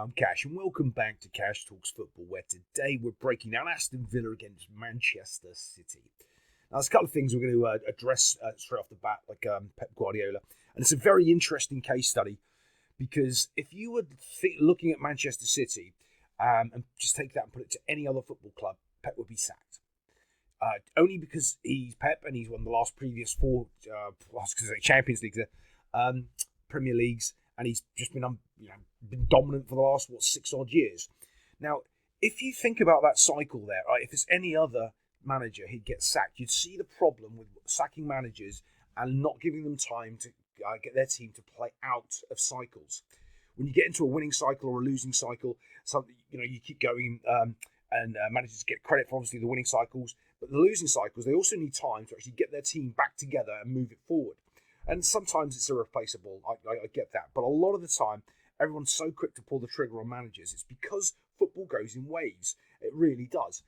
I'm Cash, and welcome back to Cash Talks Football, where today we're breaking down Aston Villa against Manchester City. Now, there's a couple of things we're going to address straight off the bat, like Pep Guardiola, and it's a very interesting case study because if you were looking at Manchester City and just take that and put it to any other football club, Pep would be sacked. Only because he's Pep and he's won the last previous four Champions Leagues, Premier Leagues, and he's just been been dominant for the last 6 odd years. Now, if you think about that cycle there, right, if it's any other manager, he'd get sacked. You'd see the problem with sacking managers and not giving them time to get their team to play out of cycles. When you get into a winning cycle or a losing cycle, you keep going, and managers get credit for obviously the winning cycles, but the losing cycles, they also need time to actually get their team back together and move it forward. And sometimes it's irreplaceable. I get that, but a lot of the time, everyone's so quick to pull the trigger on managers. It's because football goes in waves. It really does.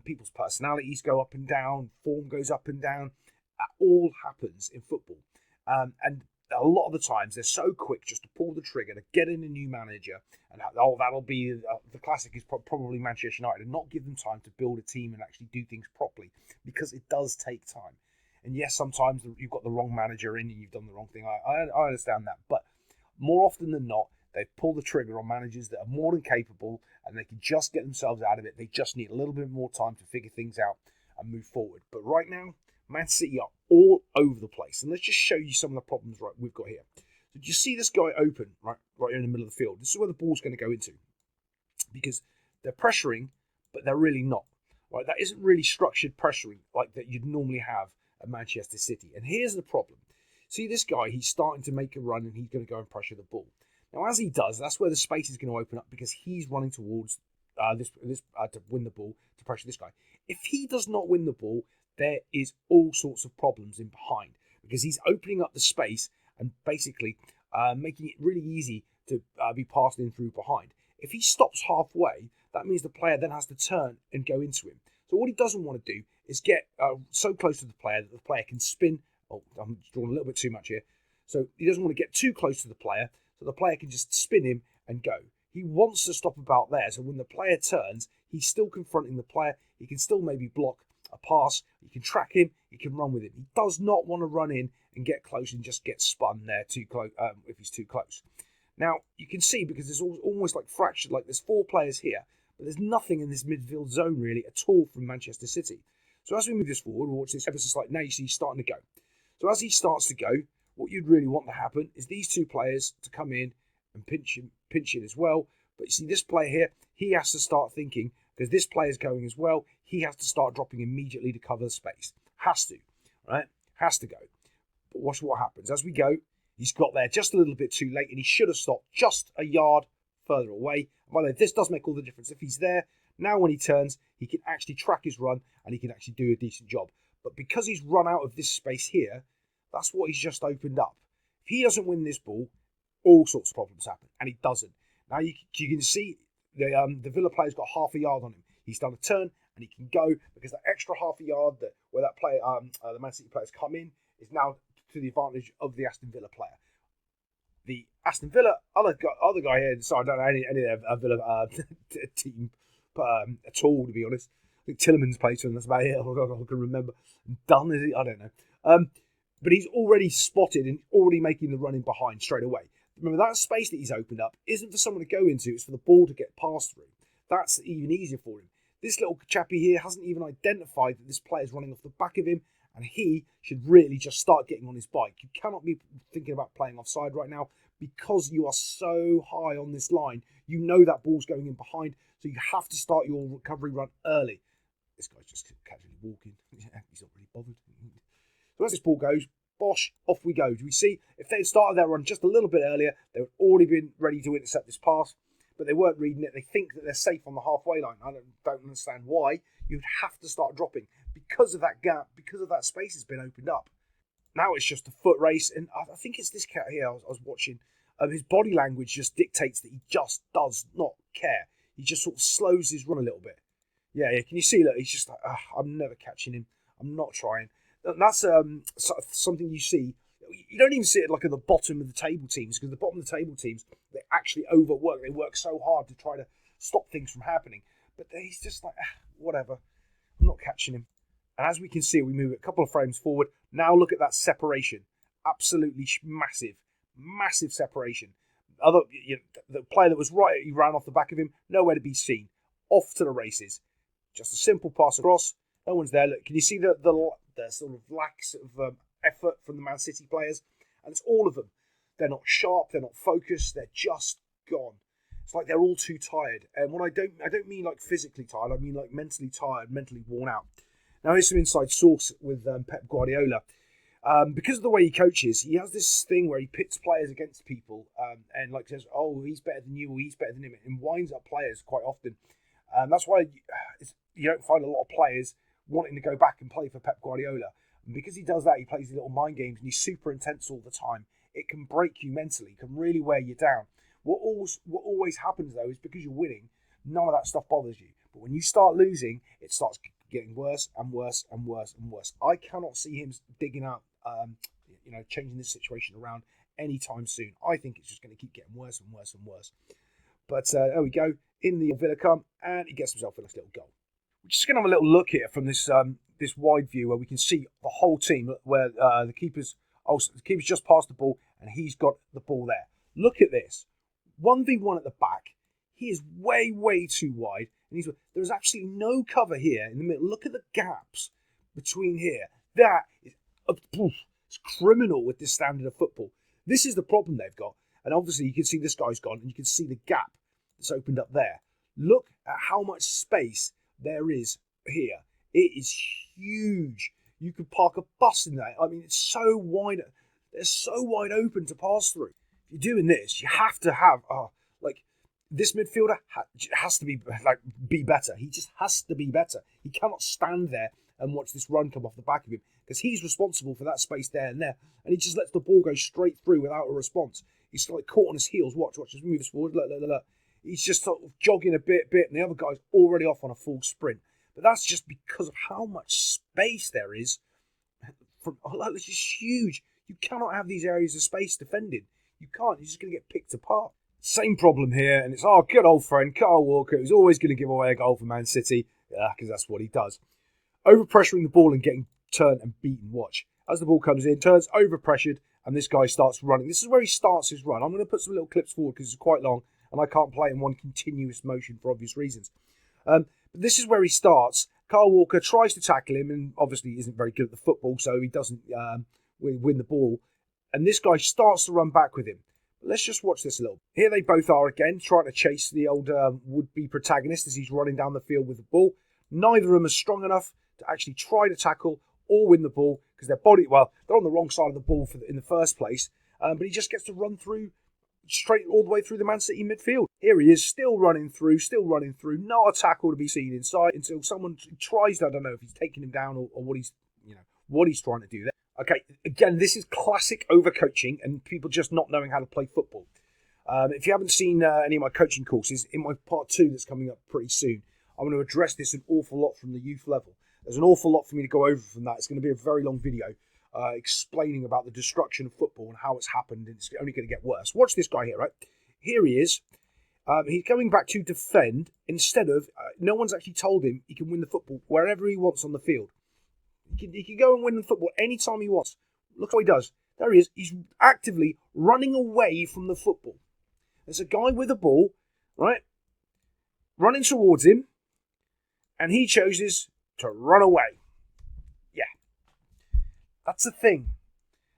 People's personalities go up and down, form goes up and down. That all happens in football. And a lot of the times, they're so quick just to pull the trigger, to get in a new manager, and that'll be the classic is probably Manchester United, and not give them time to build a team and actually do things properly, because it does take time. And yes, sometimes you've got the wrong manager in and you've done the wrong thing. I understand that. But more often than not, they pull the trigger on managers that are more than capable and they can just get themselves out of it. They just need a little bit more time to figure things out and move forward. But right now, Man City are all over the place. And let's just show you some of the problems we've got here. So do you see this guy open right in the middle of the field? This is where the ball's going to go into. Because they're pressuring, but they're really not. Right? That isn't really structured pressuring like that you'd normally have at Manchester City. And here's the problem. See this guy, he's starting to make a run and he's going to go and pressure the ball. Now, as he does, that's where the space is going to open up because he's running towards this to win the ball, to pressure this guy. If he does not win the ball, there is all sorts of problems in behind because he's opening up the space and basically making it really easy to be passed in through behind. If he stops halfway, that means the player then has to turn and go into him. So what he doesn't want to do is get so close to the player that the player can spin. Oh, I'm drawing a little bit too much here. So he doesn't want to get too close to the player, so the player can just spin him and go. He wants to stop about there, so when the player turns, he's still confronting the player. He can still maybe block a pass. He can track him. He can run with him. He does not want to run in and get close and just get spun there too close if he's too close. Now, you can see, because it's almost like fractured, like there's 4 players here, but there's nothing in this midfield zone really at all from Manchester City. So as we move this forward, we'll watch this ever so slight. Now you see he's starting to go. So as he starts to go, what you'd really want to happen is these 2 players to come in and pinch in as well. But you see this player here, he has to start thinking, because this player's going as well, he has to start dropping immediately to cover the space. Has to, right? Has to go. But watch what happens. As we go, he's got there just a little bit too late, and he should have stopped just a yard further away. And by the way, this does make all the difference. If he's there, now when he turns, he can actually track his run, and he can actually do a decent job. But because he's run out of this space here, that's what he's just opened up. If he doesn't win this ball, all sorts of problems happen, and he doesn't. Now you can see the Villa player's got half a yard on him. He's done a turn, and he can go because that extra half a yard where that player, the Man City players come in, is now to the advantage of the Aston Villa player. The Aston Villa other guy here, so I don't know any of their Villa team at all, to be honest. I think Tillerman's played for them. That's about it. I can remember. Dunn, is he? I don't know. But he's already spotted and already making the run in behind straight away. Remember, that space that he's opened up isn't for someone to go into. It's for the ball to get passed through. That's even easier for him. This little chappy here hasn't even identified that this player's running off the back of him, and he should really just start getting on his bike. You cannot be thinking about playing offside right now because you are so high on this line. You know that ball's going in behind, so you have to start your recovery run early. This guy's just casually walking. He's not really bothered. So as this ball goes, bosh, off we go. Do we see? If they had started their run just a little bit earlier, they would already been ready to intercept this pass, but they weren't reading it. They think that they're safe on the halfway line. I don't understand why. You'd have to start dropping because of that gap, because of that space has been opened up. Now it's just a foot race, and I think it's this cat here I was watching. His body language just dictates that he just does not care. He just sort of slows his run a little bit. Yeah. Can you see that? He's just like, I'm never catching him. I'm not trying. That's something you see. You don't even see it like at the bottom of the table teams, because the bottom of the table teams, they actually overwork. They work so hard to try to stop things from happening. But he's just like, whatever. I'm not catching him. And as we can see, we move a couple of frames forward. Now look at that separation. Absolutely massive separation. The player that was right, he ran off the back of him, nowhere to be seen. Off to the races. Just a simple pass across. No one's there. Look, can you see the sort of lack of effort from the Man City players? And it's all of them. They're not sharp. They're not focused. They're just gone. It's like they're all too tired. And what I don't mean like physically tired. I mean like mentally tired, mentally worn out. Now here's some inside source with Pep Guardiola. Because of the way he coaches, he has this thing where he pits players against people and like says, "Oh, he's better than you," or "He's better than him," and winds up players quite often. That's why you don't find a lot of players wanting to go back and play for Pep Guardiola. And because he does that, he plays these little mind games and he's super intense all the time. It can break you mentally, can really wear you down. What always happens though is because you're winning, none of that stuff bothers you. But when you start losing, it starts getting worse and worse and worse and worse. I cannot see him digging out, changing this situation around anytime soon. I think it's just going to keep getting worse and worse and worse. But there we go. In the Villa come, and he gets himself a nice little goal. We're just going to have a little look here from this this wide view where we can see the whole team, where the keeper's just passed the ball and he's got the ball there. Look at this. 1v1 at the back. He is way too wide. And there's absolutely no cover here in the middle. Look at the gaps between here. That is it's criminal with this standard of football. This is the problem they've got. And obviously you can see this guy's gone and you can see the gap that's opened up there. Look at how much space there is here. It is huge. You could park a bus in there. I mean, it's so wide. They're so wide open to pass through. If you're doing this, you have to have this midfielder has to be better. He just has to be better. He cannot stand there and watch this run come off the back of him because he's responsible for that space there and there, and he just lets the ball go straight through without a response. He's like caught on his heels. Watch, just move us forward. Look. He's just sort of jogging a bit, and the other guy's already off on a full sprint. But that's just because of how much space there is. It's just huge. You cannot have these areas of space defended. You can't. You're just going to get picked apart. Same problem here, and it's our good old friend Kyle Walker, who's always going to give away a goal for Man City, because that's what he does. Over-pressuring the ball and getting turned and beaten. Watch. As the ball comes in, turns over-pressured, and this guy starts running. This is where he starts his run. I'm going to put some little clips forward because it's quite long, and I can't play in one continuous motion for obvious reasons. But this is where he starts. Kyle Walker tries to tackle him, and obviously isn't very good at the football, so he doesn't win the ball. And this guy starts to run back with him. Let's just watch this a little. Here they both are again, trying to chase the old would-be protagonist as he's running down the field with the ball. Neither of them are strong enough to actually try to tackle or win the ball because they're on the wrong side of the ball in the first place. But he just gets to run through straight all the way through the Man City midfield. Here he is, still running through, not a tackle to be seen inside until someone tries. I don't know if he's taking him down or what he's trying to do there. Okay, again, this is classic overcoaching and people just not knowing how to play football. If you haven't seen any of my coaching courses, in my part 2 that's coming up pretty soon, I'm going to address this an awful lot from the youth level. There's an awful lot for me to go over from that. It's going to be a very long video explaining about the destruction of football and how it's happened, and it's only going to get worse. Watch this guy here, right? Here he is. He's going back to defend instead of... no one's actually told him he can win the football wherever he wants on the field. He can go and win the football anytime he wants. Look what he does. There he is. He's actively running away from the football. There's a guy with a ball, right, running towards him, and he chooses to run away. Yeah. That's the thing.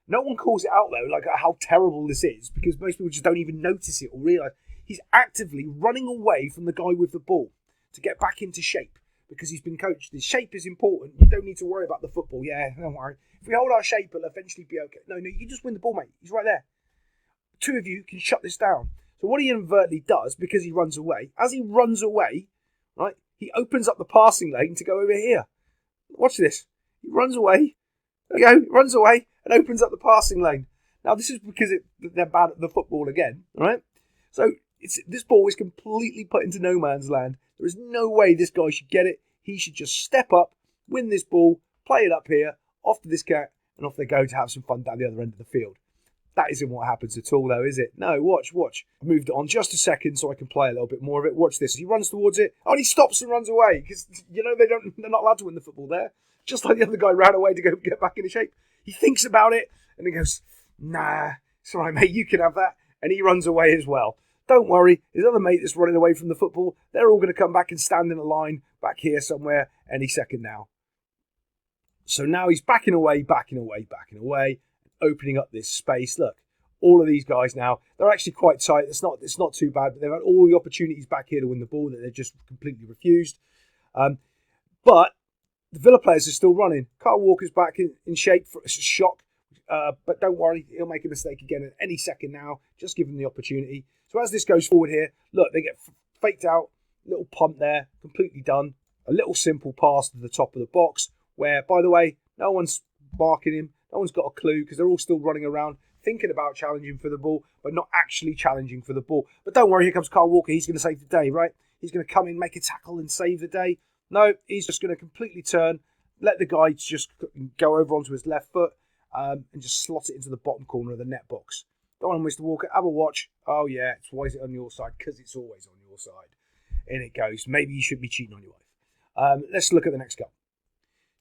No one calls it out, though, like how terrible this is, because most people just don't even notice it or realise. He's actively running away from the guy with the ball to get back into shape. Because he's been coached. His shape is important. You don't need to worry about the football. Yeah, don't worry. If we hold our shape, it'll eventually be okay. No, you can just win the ball, mate. He's right there. 2 of you can shut this down. So what he inadvertently does, because he runs away, as he runs away, right, he opens up the passing lane to go over here. Watch this. He runs away. There you go. He runs away and opens up the passing lane. Now, this is because they're bad at the football again, right? So this ball is completely put into no man's land. There is no way this guy should get it. He should just step up, win this ball, play it up here, off to this cat, and off they go to have some fun down the other end of the field. That isn't what happens at all, though, is it? No, watch. I moved it on just a second so I can play a little bit more of it. Watch this. He runs towards it. Oh, and he stops and runs away because, they're not allowed to win the football there. Just like the other guy ran away to go get back into shape. He thinks about it and he goes, nah, it's all right, mate, you can have that. And he runs away as well. Don't worry, his other mate that's running away from the football, they're all going to come back and stand in a line back here somewhere any second now. So now he's backing away, opening up this space. Look, all of these guys now, they're actually quite tight. It's not too bad, but they've had all the opportunities back here to win the ball that they've just completely refused. But the Villa players are still running. Kyle Walker's back in shape for a shock. But don't worry, he'll make a mistake again at any second now. Just give him the opportunity. So as this goes forward here, look, they get faked out. Little punt there, completely done. A little simple pass to the top of the box where, by the way, no one's marking him. No one's got a clue because they're all still running around thinking about challenging for the ball, but not actually challenging for the ball. But don't worry, here comes Kyle Walker. He's going to save the day, right? He's going to come in, make a tackle and save the day. No, he's just going to completely turn, let the guy just go over onto his left foot and just slot it into the bottom corner of the net box. Go on, Mr. Walker, have a watch. Oh, yeah, why is it on your side? Because it's always on your side. In it goes. Maybe you should be cheating on your wife. Let's look at the next goal.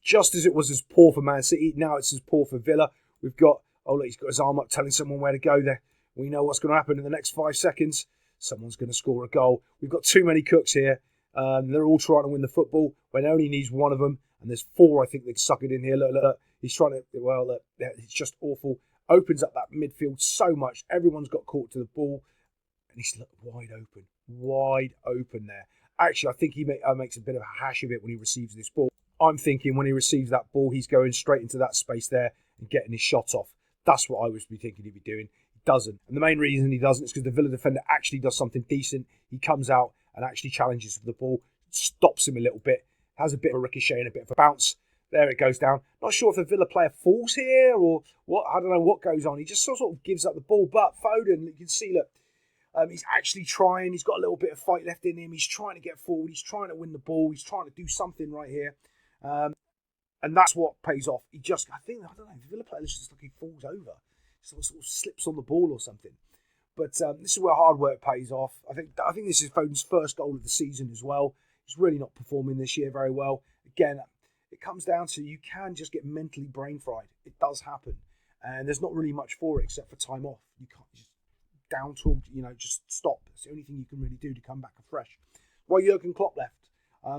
Just as it was as poor for Man City, now it's as poor for Villa. We've got, oh, look, he's got his arm up telling someone where to go there. We know what's going to happen in the next 5 seconds. Someone's going to score a goal. We've got too many cooks here. They're all trying to win the football when only needs one of them. And there's 4, I think, that suck it in here. Look. He's trying to, look, it's just awful. Opens up that midfield so much. Everyone's got caught to the ball. And he's wide open there. Actually, I think he makes a bit of a hash of it when he receives this ball. I'm thinking when he receives that ball, he's going straight into that space there and getting his shot off. That's what I would be thinking he'd be doing. He doesn't. And the main reason he doesn't is because the Villa defender actually does something decent. He comes out and actually challenges for the ball, stops him a little bit, has a bit of a ricochet and a bit of a bounce. There it goes down. Not sure if the Villa player falls here or what. I don't know what goes on. He just sort of gives up the ball. But Foden, you can see, look, he's actually trying. He's got a little bit of fight left in him. He's trying to get forward. He's trying to win the ball. He's trying to do something right here. And that's what pays off. I don't know, the Villa player looks just like he falls over. Sort of slips on the ball or something. But this is where hard work pays off. I think this is Foden's first goal of the season as well. He's really not performing this year very well. Again, it comes down to you can just get mentally brain fried. It does happen. And there's not really much for it except for time off. You can't just down talk, just stop. It's the only thing you can really do to come back afresh. While Jurgen Klopp left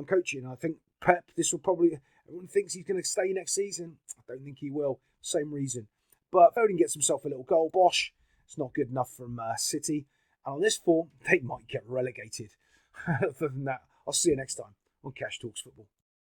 coaching, I think Pep, everyone thinks he's going to stay next season. I don't think he will. Same reason. But Foden gets himself a little goal. Bosh. It's not good enough from City. And on this form, they might get relegated. Other than that, I'll see you next time on Cash Talks Football.